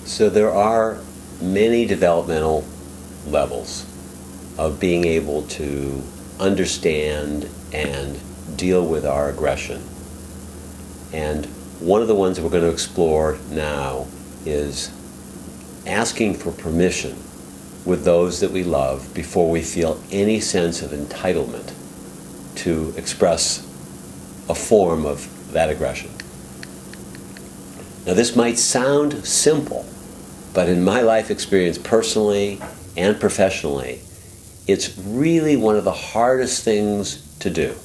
So there are many developmental levels of being able to understand and deal with our aggression. And one of the ones that we're going to explore now is asking for permission with those that we love before we feel any sense of entitlement to express a form of that aggression. Now, this might sound simple, but in my life experience personally and professionally, it's really one of the hardest things to do.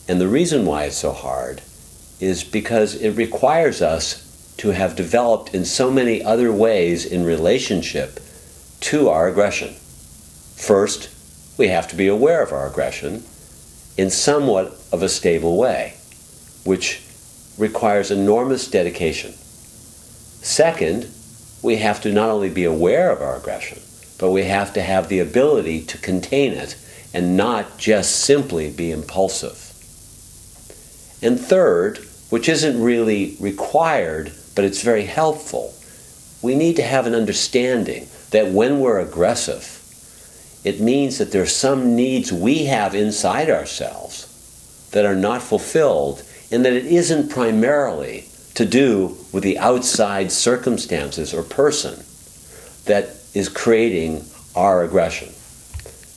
And the reason why it's so hard is because it requires us to have developed in so many other ways in relationship to our aggression. First, we have to be aware of our aggression in somewhat of a stable way, which requires enormous dedication. Second, we have to not only be aware of our aggression, but we have to have the ability to contain it and not just simply be impulsive. And third, which isn't really required, but it's very helpful, we need to have an understanding that when we're aggressive, it means that there are some needs we have inside ourselves that are not fulfilled, and that it isn't primarily to do with the outside circumstances or person that is creating our aggression.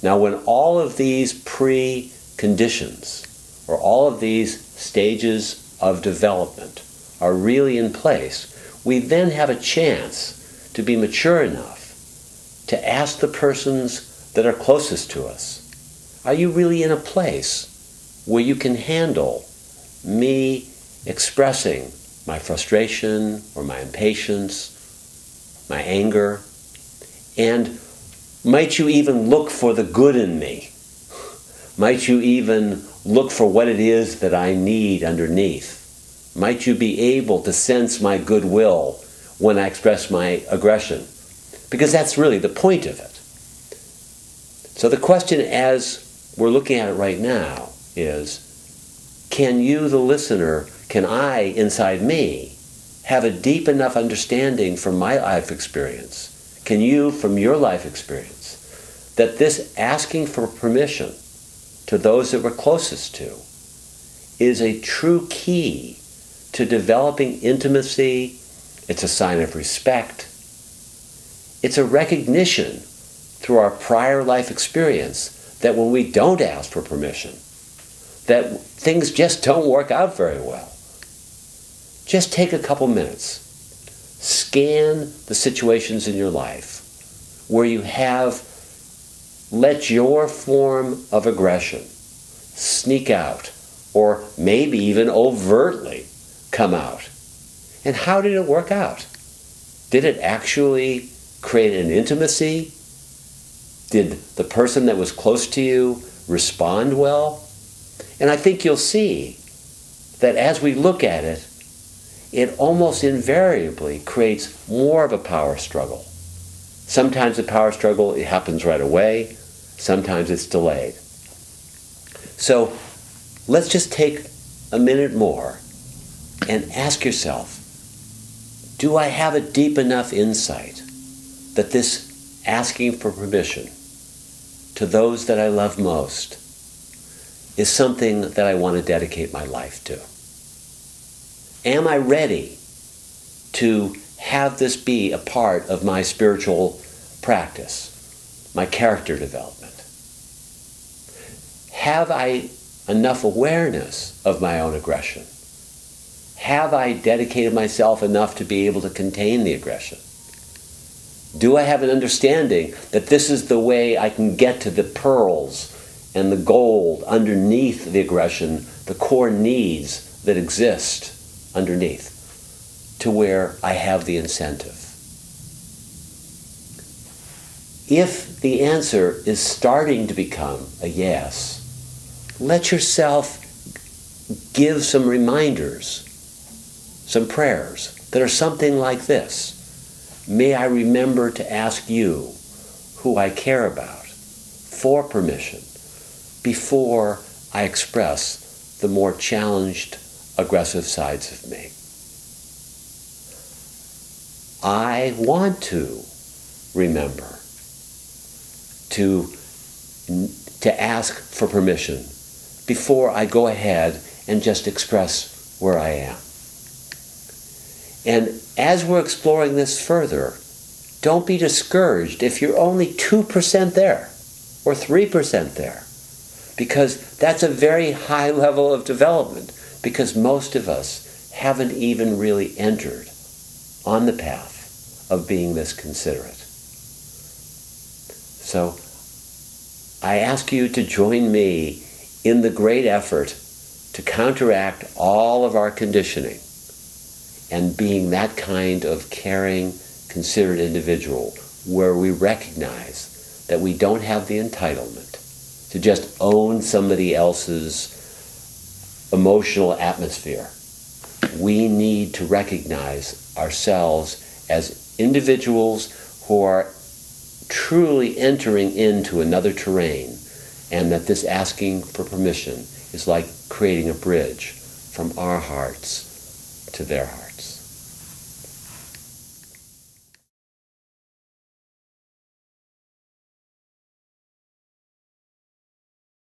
Now, when all of these preconditions or all of these stages of development are really in place, we then have a chance to be mature enough to ask the persons that are closest to us, are you really in a place where you can handle me expressing my frustration or my impatience, my anger, and might you even look for the good in me? Might you even look for what it is that I need underneath? Might you be able to sense my goodwill when I express my aggression? Because that's really the point of it. So the question as we're looking at it right now is, can you, the listener, can I, inside me, have a deep enough understanding from my life experience? Can you, from your life experience, that this asking for permission to those that we're closest to is a true key to developing intimacy? It's a sign of respect. It's a recognition through our prior life experience that when we don't ask for permission, that things just don't work out very well. Just take a couple minutes. Scan the situations in your life where you have let your form of aggression sneak out, or maybe even overtly come out. And how did it work out? Did it actually create an intimacy? Did the person that was close to you respond well? And I think you'll see that as we look at it, it almost invariably creates more of a power struggle. Sometimes the power struggle, it happens right away. Sometimes it's delayed. So let's just take a minute more and ask yourself, do I have a deep enough insight that this asking for permission to those that I love most is something that I want to dedicate my life to? Am I ready to have this be a part of my spiritual practice, my character development? Have I enough awareness of my own aggression? Have I dedicated myself enough to be able to contain the aggression? Do I have an understanding that this is the way I can get to the pearls and the gold underneath the aggression, the core needs that exist underneath, to where I have the incentive? If the answer is starting to become a yes, let yourself give some reminders, some prayers that are something like this. May I remember to ask you, who I care about, for permission before I express the more challenged, aggressive sides of me. I want to remember to ask for permission before I go ahead and just express where I am. And as we're exploring this further, don't be discouraged if you're only 2% there or 3% there, because that's a very high level of development, because most of us haven't even really entered on the path of being this considerate. So I ask you to join me in the great effort to counteract all of our conditioning and being that kind of caring, considerate individual where we recognize that we don't have the entitlement to just own somebody else's emotional atmosphere. We need to recognize ourselves as individuals who are truly entering into another terrain, and that this asking for permission is like creating a bridge from our hearts to their hearts.